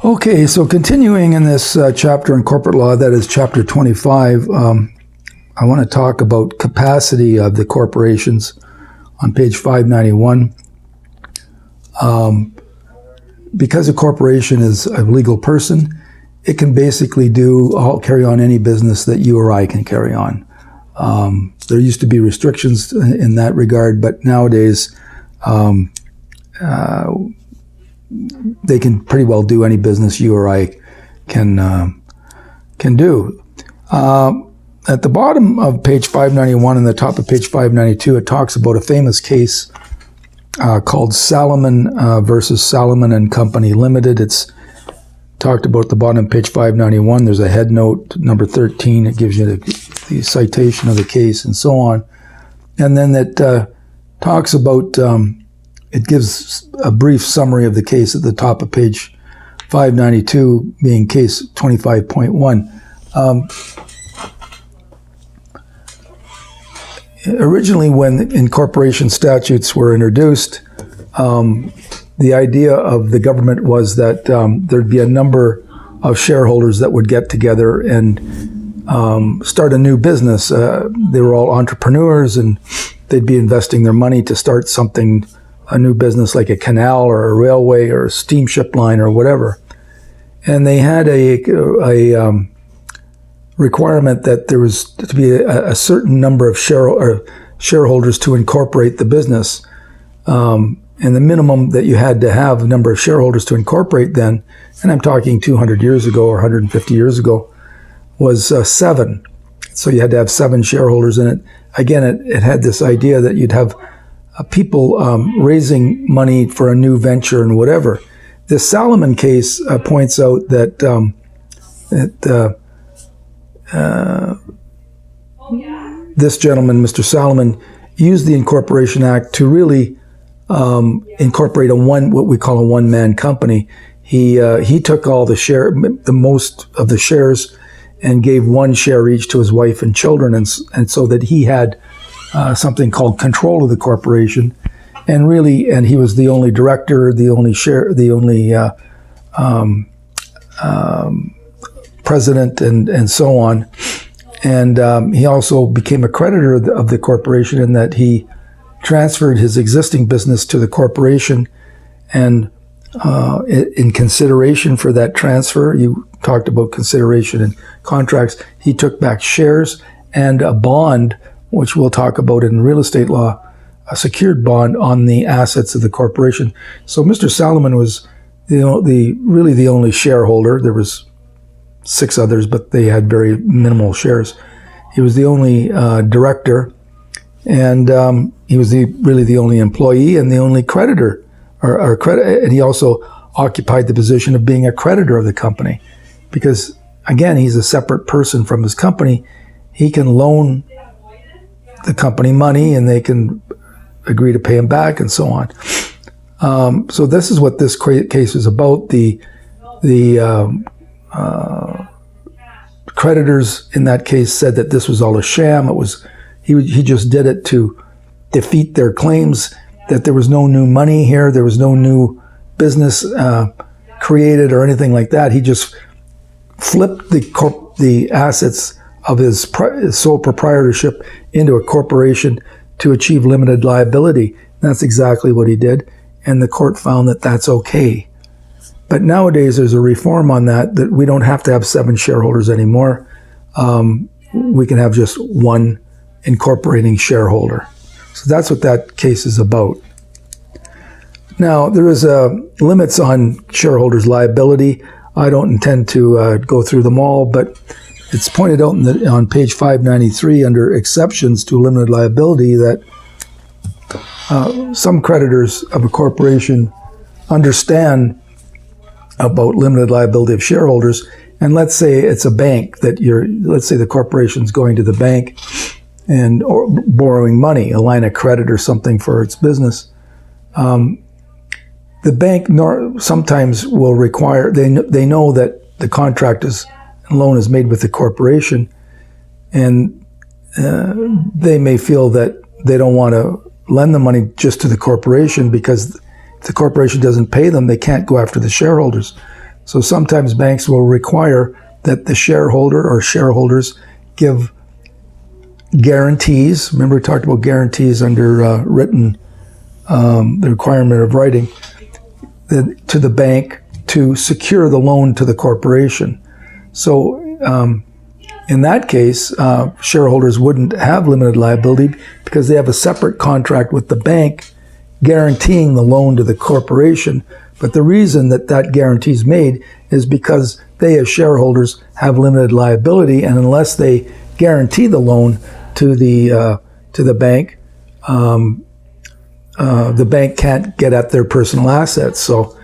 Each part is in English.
Okay, so continuing in this chapter in corporate law, that is chapter 25, I want to talk about capacity of the corporations on page 591. Because a corporation is a legal person, it can basically carry on any business that you or I can carry on. There used to be restrictions in that regard, but nowadays they can pretty well do any business you or I can do. At the bottom of page 591 and the top of page 592, it talks about a famous case called Salomon versus Salomon and Company Limited. It's talked about at the bottom of page 591. There's a head note, number 13. It gives you the citation of the case and so on. And then it talks about, it gives a brief summary of the case at the top of page 592, being case 25.1. Originally, when incorporation statutes were introduced, the idea of the government was that there'd be a number of shareholders that would get together and start a new business. They were all entrepreneurs, and they'd be investing their money to start something, a new business like a canal or a railway or a steamship line or whatever. And they had a requirement that there was to be a certain number of shareholders to incorporate the business. And the minimum that you had to have, the number of shareholders to incorporate then, and I'm talking 200 years ago or 150 years ago, was 7. So you had to have 7 shareholders in it. Again, it had this idea that you'd have people raising money for a new venture and whatever. This Salomon case points out that this gentleman, Mr. Salomon, used the Incorporation Act to really incorporate what we call a one-man company. He took all the most of the shares and gave 1 share each to his wife and children, and so that he had something called control of the corporation, and he was the only director, the only president, and so on. And he also became a creditor of the corporation in that he transferred his existing business to the corporation, and in consideration for that transfer, you talked about consideration in contracts, he took back shares and a bond, which we'll talk about in real estate law, a secured bond on the assets of the corporation. So Mr. Salomon was really the only shareholder. There was 6 others, but they had very minimal shares. He was the only director, and he was really the only employee and the only creditor, and he also occupied the position of being a creditor of the company, because again, he's a separate person from his company. He can loan the company money, and they can agree to pay him back, and so on. So this is what this case is about. The creditors in that case said that this was all a sham. He just did it to defeat their claims that there was no new money here, there was no new business created or anything like that. He just flipped the assets of his sole proprietorship into a corporation to achieve limited liability. That's exactly what he did, and the court found that that's okay. But nowadays there's a reform on that we don't have to have 7 shareholders anymore. We can have just 1 incorporating shareholder. So that's what that case is about. Now, there is limits on shareholders' liability. I don't intend to go through them all, but it's pointed out on page 593 under exceptions to limited liability that some creditors of a corporation understand about limited liability of shareholders. And let's say it's a bank let's say the corporation's going to the bank or borrowing money, a line of credit or something for its business. The bank sometimes will require, they know that the contract loan is made with the corporation, and they may feel that they don't want to lend the money just to the corporation, because if the corporation doesn't pay them, they can't go after the shareholders. So sometimes banks will require that the shareholder or shareholders give guarantees. Remember, we talked about guarantees under written, the requirement of writing, to the bank to secure the loan to the corporation. So in that case, shareholders wouldn't have limited liability because they have a separate contract with the bank guaranteeing the loan to the corporation. But the reason that that guarantee is made is because they, as shareholders, have limited liability, and unless they guarantee the loan to the bank, the bank can't get at their personal assets. So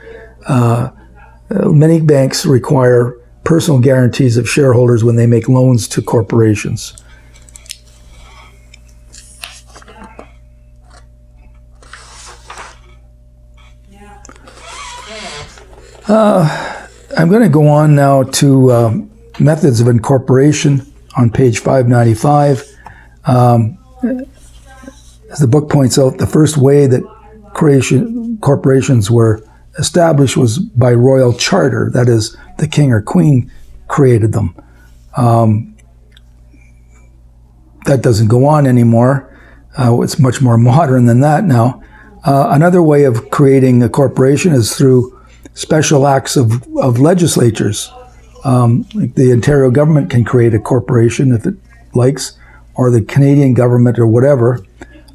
many banks require personal guarantees of shareholders when they make loans to corporations. I'm going to go on now to methods of incorporation on page 595. As the book points out, the first way that corporations were established was by royal charter. That is, the king or queen created them. That doesn't go on anymore. It's much more modern than that now. Another way of creating a corporation is through special acts of legislatures. Like the Ontario government can create a corporation if it likes, or the Canadian government or whatever.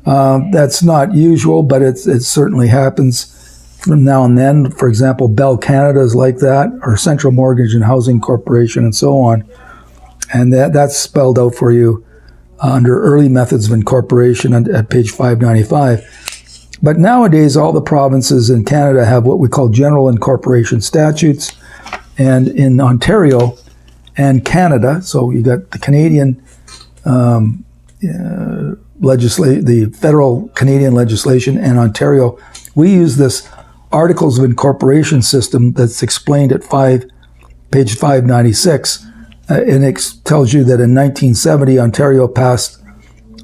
That's not usual, but it certainly happens from now and then. For example, Bell Canada is like that, or Central Mortgage and Housing Corporation, and so on. And that's spelled out for you under early methods of incorporation at page 595. But nowadays, all the provinces in Canada have what we call general incorporation statutes. And in Ontario and Canada, so you got the Canadian the federal Canadian legislation and Ontario, we use this Articles of Incorporation system that's explained at page 596. And it tells you that in 1970, Ontario passed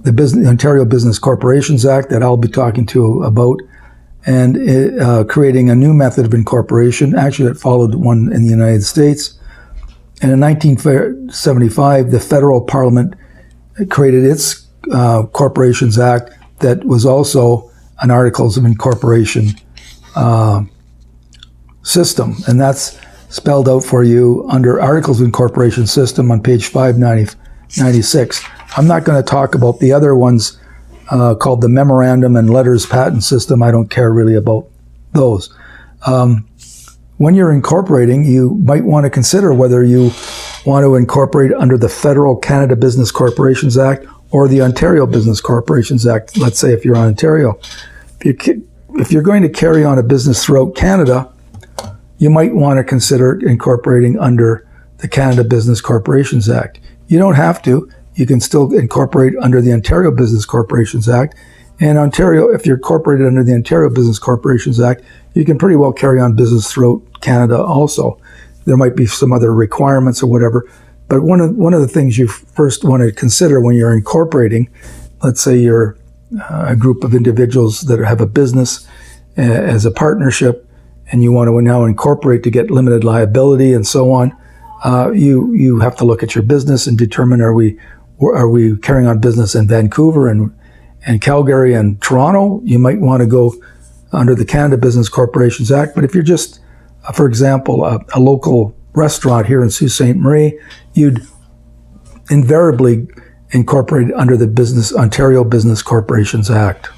the Ontario Business Corporations Act that I'll be talking to about, and creating a new method of incorporation. Actually, it followed one in the United States. And in 1975, the federal parliament created its Corporations Act that was also an Articles of Incorporation system. And that's spelled out for you under Articles of Incorporation system on page 596. I'm not going to talk about the other ones called the Memorandum and Letters Patent System. I don't care really about those. When you're incorporating, you might want to consider whether you want to incorporate under the Federal Canada Business Corporations Act or the Ontario Business Corporations Act. Let's say if you're on Ontario. If you're going to carry on a business throughout Canada, you might want to consider incorporating under the Canada Business Corporations Act. You don't have to. You can still incorporate under the Ontario Business Corporations Act. And Ontario, if you're incorporated under the Ontario Business Corporations Act, you can pretty well carry on business throughout Canada also. There might be some other requirements or whatever. But one of the things you first want to consider when you're incorporating, let's say you're a group of individuals that have a business as a partnership, and you want to now incorporate to get limited liability and so on, you have to look at your business and determine, are we carrying on business in Vancouver and Calgary and Toronto? You might want to go under the Canada Business Corporations Act. But if you're just, for example, a local restaurant here in Sault Ste. Marie, you'd invariably incorporate under the Ontario Business Corporations Act.